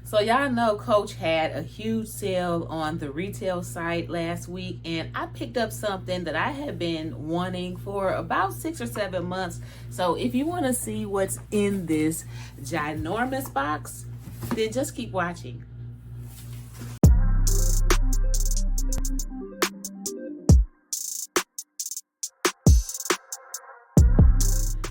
So y'all know Coach had a huge sale on the retail site last week, and I picked up something that I have been wanting for about 6 or 7 months. So if you want to see what's in this ginormous box, then just keep watching.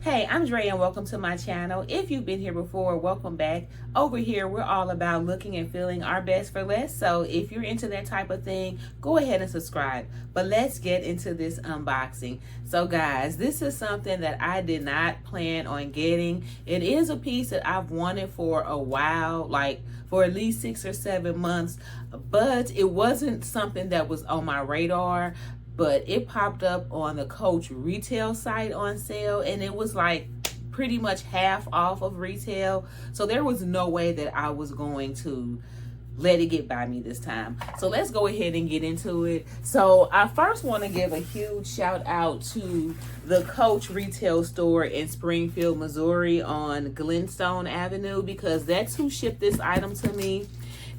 Hey, I'm Dre and welcome to my channel. If you've been here before, welcome back. Over here, we're all about looking and feeling our best for less. So if you're into that type of thing, go ahead and subscribe. But let's get into this unboxing. So guys, this is something that I did not plan on getting. It is a piece that I've wanted for a while, like for at least 6 or 7 months, but it wasn't something that was on my radar. But it popped up on the Coach retail site on sale, and it was like pretty much half off of retail. So there was no way that I was going to let it get by me this time. So let's go ahead and get into it. So I first want to give a huge shout out to the Coach retail store in Springfield, Missouri on Glenstone Avenue, because that's who shipped this item to me.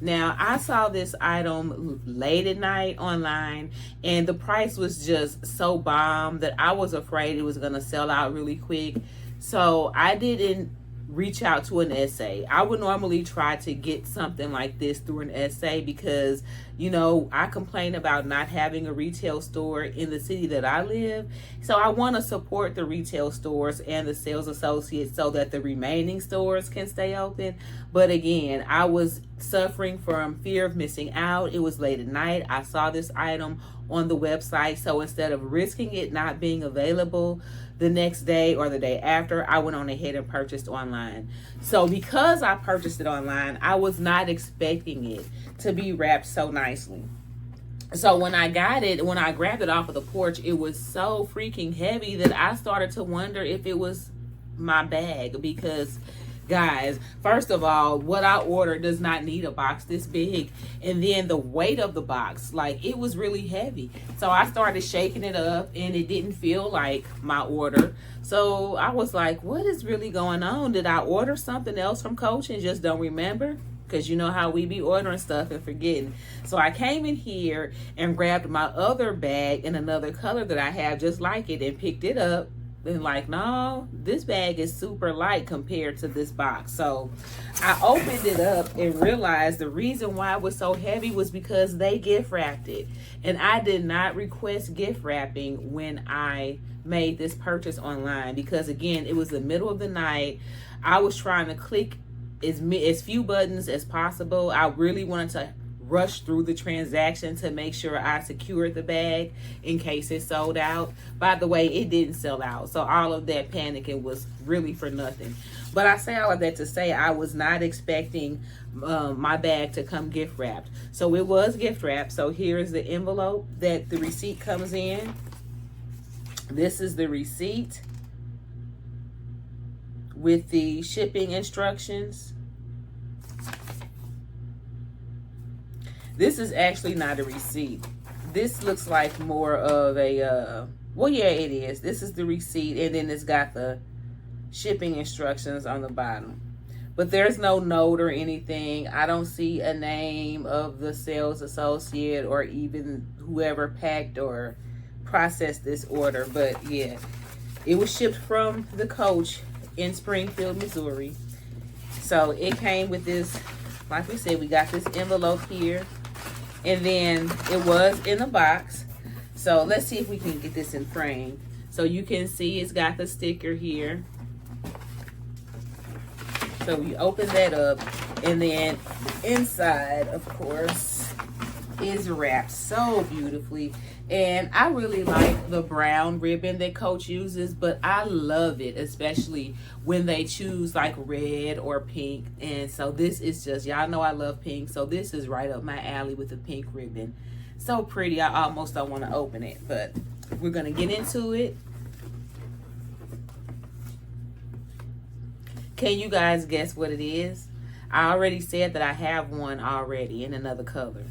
Now, I saw this item late at night online, and the price was just so bomb that I was afraid it was going to sell out really quick. So I didn't reach out to an SA. I would normally try to get something like this through an SA because, you know, I complain about not having a retail store in the city that I live. So I want to support the retail stores and the sales associates so that the remaining stores can stay open. But again, I was suffering from fear of missing out. It was late at night. I saw this item on the website. So instead of risking it not being available the next day or the day after, I went on ahead and purchased online. So because I purchased it online, I was not expecting it to be wrapped so nicely. So when I got it, when I grabbed it off of the porch, it was so freaking heavy that I started to wonder if it was my bag. Because guys, first of all, what I ordered does not need a box this big. And then the weight of the box, like, it was really heavy. So I started shaking it up and it didn't feel like my order. So I was like, what is really going on? Did I order something else from Coach and just don't remember? Because you know how we be ordering stuff and forgetting. So I came in here and grabbed my other bag in another color that I have just like it and picked it up. And like, no, this bag is super light compared to this box. So I opened it up and realized the reason why it was so heavy was because they gift wrapped it. And I did not request gift wrapping when I made this purchase online, because again, it was the middle of the night. I was trying to click as few buttons as possible. I really wanted to rush through the transaction to make sure I secured the bag in case it sold out. By the way, it didn't sell out, so all of that panicking was really for nothing. But I say all of that to say I was not expecting my bag to come gift wrapped. So it was gift wrapped. So here's the envelope that the receipt comes in. This is the receipt with the shipping instructions. This is actually not a receipt. This looks like more of a, well, yeah, it is. This is the receipt, and then it's got the shipping instructions on the bottom. But there's no note or anything. I don't see a name of the sales associate or even whoever packed or processed this order. But yeah, it was shipped from the Coach in Springfield, Missouri. So it came with this, like we said, we got this envelope here. And then it was in a box. So let's see if we can get this in frame. So you can see it's got the sticker here. So we open that up, and then inside, of course, is wrapped so beautifully. And I really like the brown ribbon that Coach uses, but I love it, especially when they choose like red or pink. And so this is just, y'all know I love pink, so this is right up my alley with the pink ribbon. So pretty, I almost don't want to open it, but we're gonna get into it. Can you guys guess what it is? I already said that I have one already in another color.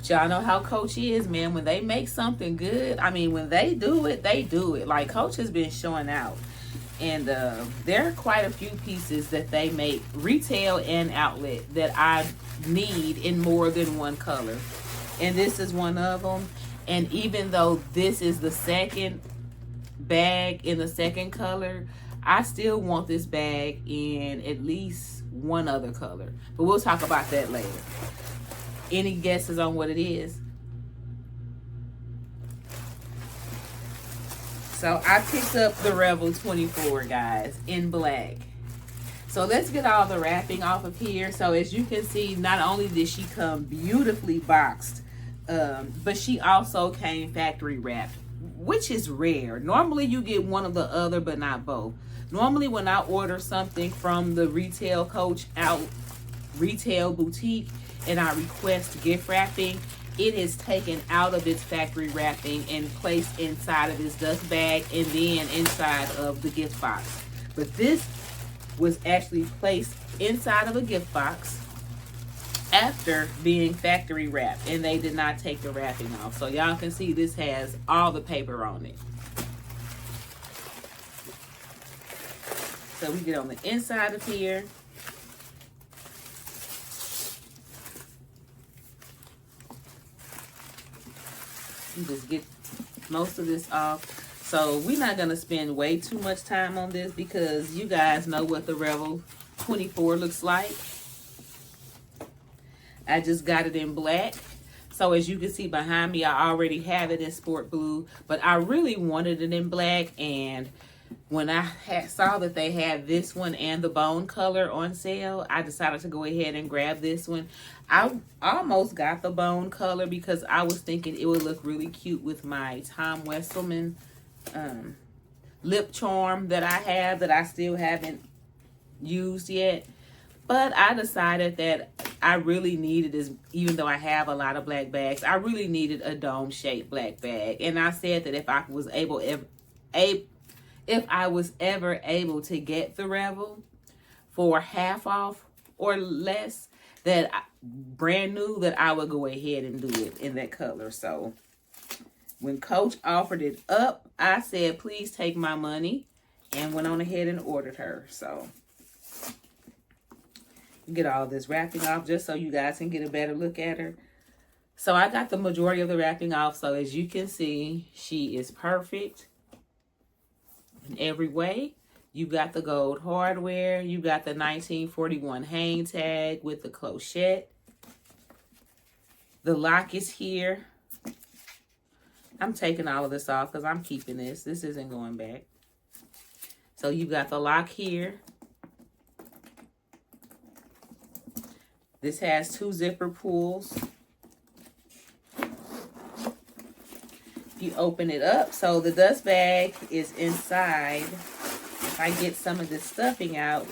But y'all know how Coach is, man. When they make something good, I mean, when they do it, they do it. Like, Coach has been showing out. And there are quite a few pieces that they make retail and outlet that I need in more than one color. And this is one of them. And even though this is the second bag in the second color, I still want this bag in at least one other color. But we'll talk about that later. Any guesses on what it is? So I picked up the Revel 24, guys, in black. So let's get all the wrapping off of here. So as you can see, not only did she come beautifully boxed, but she also came factory wrapped, which is rare. Normally you get one or the other, but not both. Normally when I order something from the retail coach out retail boutique and I request gift wrapping, it is taken out of its factory wrapping and placed inside of its dust bag and then inside of the gift box. But this was actually placed inside of a gift box after being factory wrapped, and they did not take the wrapping off. So y'all can see this has all the paper on it. So we get on the inside of here. You just get most of this off. So we're not going to spend way too much time on this because you guys know what the Revel 24 looks like. I just got it in black. So as you can see behind me, I already have it in sport blue, but I really wanted it in black. And when I saw that they had this one and the bone color on sale, I decided to go ahead and grab this one. I almost got the bone color because I was thinking it would look really cute with my Tom Wesselman lip charm that I have that I still haven't used yet. But I decided that I really needed this, even though I have a lot of black bags, I really needed a dome-shaped black bag. And I said that if I was ever able to get the Revel for half off or less, that brand new, that I would go ahead and do it in that color. So when Coach offered it up, I said, please take my money, and went on ahead and ordered her. So get all this wrapping off just so you guys can get a better look at her. So I got the majority of the wrapping off. So as you can see, she is perfect in every way. You got the gold hardware. You got the 1941 hang tag with the clochette. The lock is here. I'm taking all of this off because I'm keeping this. This isn't going back. So you got the lock here. This has 2 zipper pulls. You open it up, so the dust bag is inside. If I get some of this stuffing out,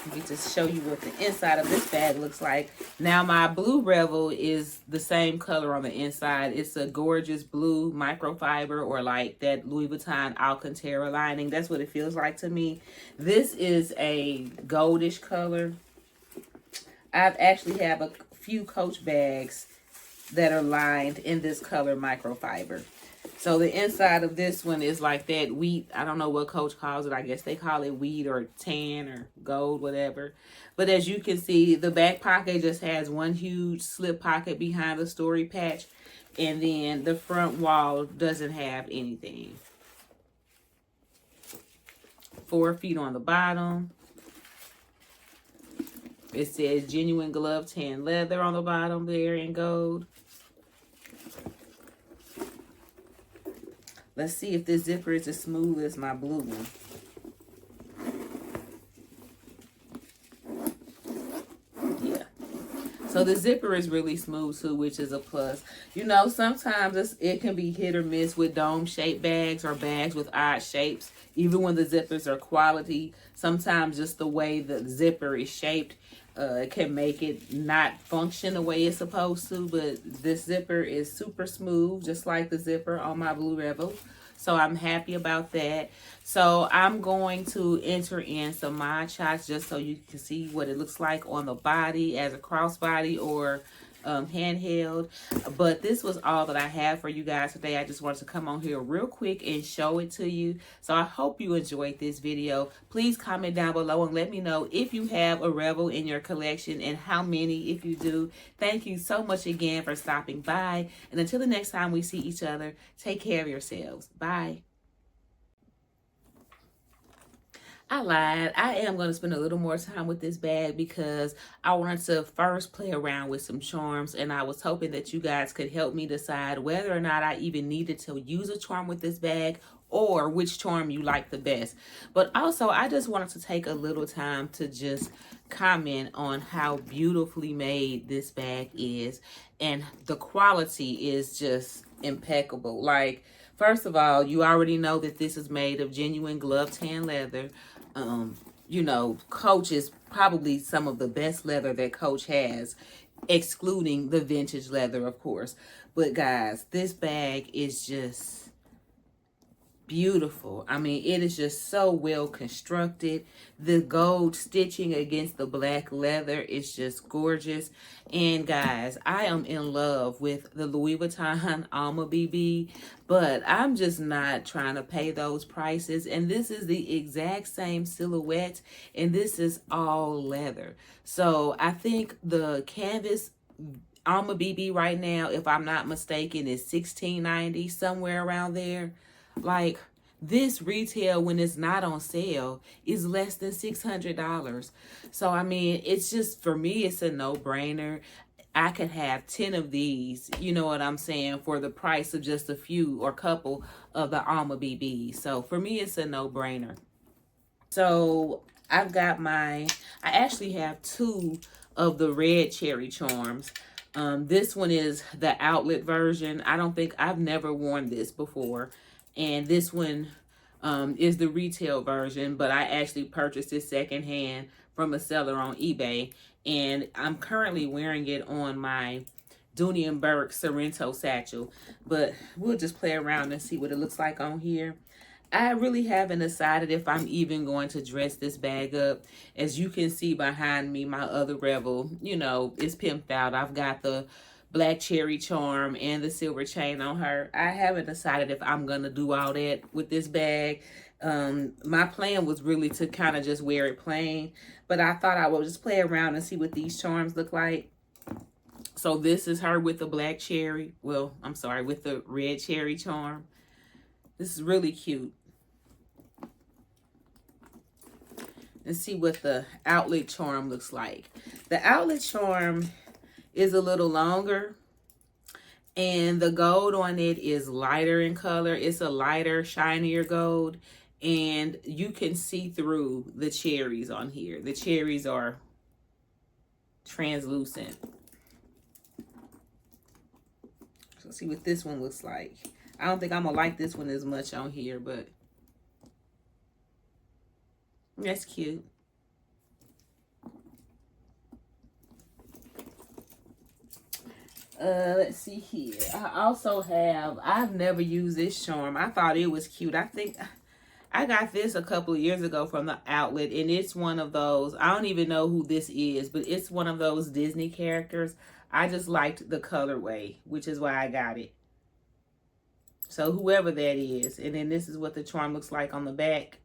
I get to show you what the inside of this bag looks like. Now my blue Revel is the same color on the inside. It's a gorgeous blue microfiber, or like that Louis Vuitton Alcantara lining. That's what it feels like to me. This is a goldish color. I've actually have a few Coach bags that are lined in this color microfiber. So the inside of this one is like that wheat. I don't know what Coach calls it. I guess they call it wheat or tan or gold, whatever. But as you can see, the back pocket just has one huge slip pocket behind the story patch. And then the front wall doesn't have anything. 4 feet on the bottom. It says genuine glove tan leather on the bottom there in gold. Let's see if this zipper is as smooth as my blue one. Yeah. So the zipper is really smooth too, which is a plus. You know, sometimes it can be hit or miss with dome-shaped bags or bags with odd shapes. Even when the zippers are quality, sometimes just the way the zipper is shaped can make it not function the way it's supposed to. But this zipper is super smooth, just like the zipper on my blue Revel. So I'm happy about that. So I'm going to enter in some mod shots just so you can see what it looks like on the body as a crossbody or handheld. But this was all that I have for you guys today. I just wanted to come on here real quick and show it to you. So I hope you enjoyed this video. Please comment down below and let me know if you have a Revel in your collection and how many if you do. Thank you so much again for stopping by. And until the next time we see each other, take care of yourselves. Bye. I lied. I am going to spend a little more time with this bag because I wanted to first play around with some charms, and I was hoping that you guys could help me decide whether or not I even needed to use a charm with this bag or which charm you like the best. But also, I just wanted to take a little time to just comment on how beautifully made this bag is, and the quality is just impeccable. Like, first of all, you already know that this is made of genuine glove tan leather. You know, Coach is probably some of the best leather that Coach has, excluding the vintage leather, of course. But guys, this bag is just beautiful. I mean, it is just so well constructed. The gold stitching against the black leather is just gorgeous. And guys, I am in love with the Louis Vuitton Alma BB, but I'm just not trying to pay those prices. And this is the exact same silhouette, and this is all leather. So I think the canvas Alma BB right now, if I'm not mistaken, is $16.90, somewhere around there. Like, this retail, when it's not on sale, is less than $600. So I mean, it's just, for me, it's a no-brainer. I could have 10 of these, you know what I'm saying, for the price of just a few or couple of the Alma BBs. So for me, it's a no-brainer. So I've got I actually have two of the red cherry charms. This one is the outlet version. I've never worn this before. And this one is the retail version, but I actually purchased it secondhand from a seller on eBay. And I'm currently wearing it on my Dooney & Burke Sorrento satchel. But we'll just play around and see what it looks like on here. I really haven't decided if I'm even going to dress this bag up. As you can see behind me, my other Revel, you know, is pimped out. I've got the black cherry charm and the silver chain on her. I haven't decided if I'm going to do all that with this bag. My plan was really to kind of just wear it plain, but I thought I would just play around and see what these charms look like. So this is her with the black cherry. Well, I'm sorry, with the red cherry charm. This is really cute. Let's see what the outlet charm looks like. The outlet charm is a little longer, and the gold on it is lighter in color. It's a lighter, shinier gold, and you can see through the cherries on here. The cherries are translucent. So let's see what this one looks like. I don't think I'm gonna like this one as much on here, but that's cute. Let's see here. I also I've never used this charm. I thought it was cute. I think I got this a couple of years ago from the outlet, and it's one of those, I don't even know who this is, but it's one of those Disney characters. I just liked the colorway, which is why I got it. So whoever that is. And then this is what the charm looks like on the back.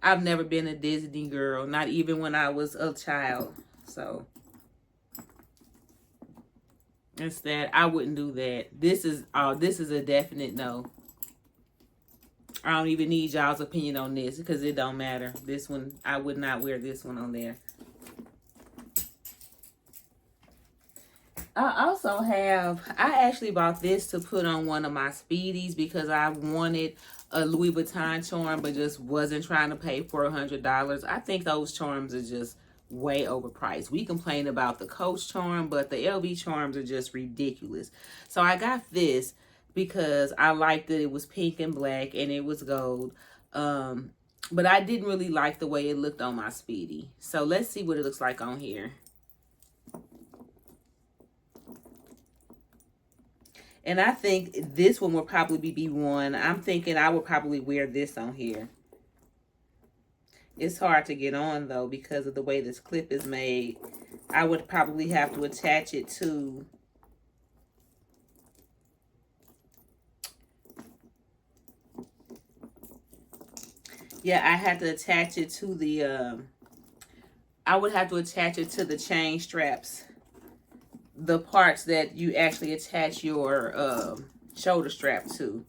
I've never been a Disney girl, not even when I was a child. So it's that I wouldn't do that. This is a definite no. I don't even need y'all's opinion on this because it don't matter. This one, I would not wear this one on there. I actually bought this to put on one of my Speedies because I wanted a Louis Vuitton charm, but just wasn't trying to pay $400. I think those charms are just way overpriced. We complain about the Coach charm, but the LV charms are just ridiculous. So I got this because I liked that it was pink and black and it was gold. But I didn't really like the way it looked on my Speedy. So let's see what it looks like on here. And I think this one will probably be one. I'm thinking I would probably wear this on here. It's hard to get on though because of the way this clip is made. I would probably have to attach it to I had to attach it to the I would have to attach it to the chain straps, the parts that you actually attach your shoulder strap to,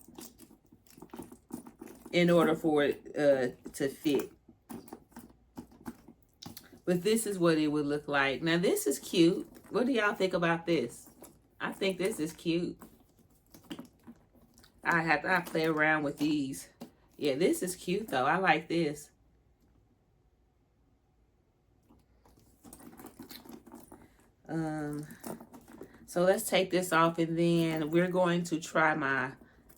in order for it to fit. But this is what it would look like. Now this is cute. What do y'all think about this? I think this is cute. I play around with these. Yeah, this is cute though. I like this. So let's take this off, and then we're going to try my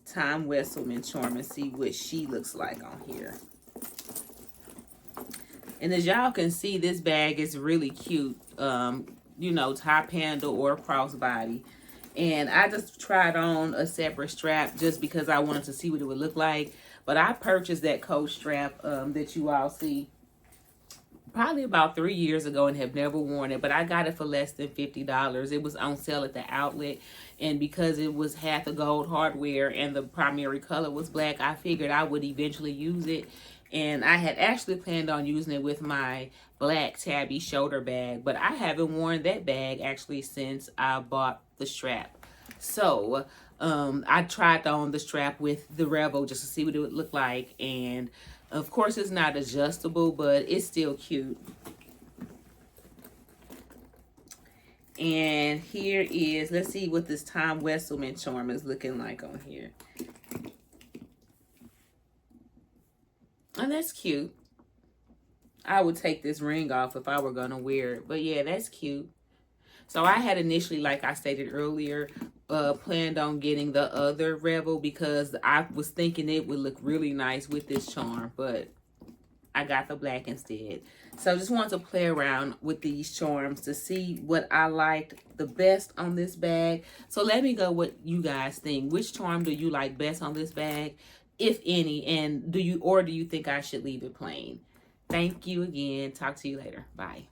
Tom Wesselman charm and see what she looks like on here. And as y'all can see, this bag is really cute. You know, top handle or crossbody. And I just tried on a separate strap just because I wanted to see what it would look like. But I purchased that coat strap that you all see probably about 3 years ago and have never worn it. But I got it for less than $50. It was on sale at the outlet. And because it was half a gold hardware and the primary color was black, I figured I would eventually use it. And I had actually planned on using it with my black tabby shoulder bag. But I haven't worn that bag actually since I bought the strap. So I tried on the strap with the Revel just to see what it would look like. And of course it's not adjustable, but it's still cute. And here is, let's see what this Tom Wesselman charm is looking like on here. And that's cute. I would take this ring off if I were going to wear it. But yeah, that's cute. So I had initially, like I stated earlier, planned on getting the other Revel because I was thinking it would look really nice with this charm. But I got the black instead. So just want to play around with these charms to see what I liked the best on this bag. So let me go what you guys think. Which charm do you like best on this bag, if any? And do you think I should leave it plain? Thank you again. Talk to you later. Bye.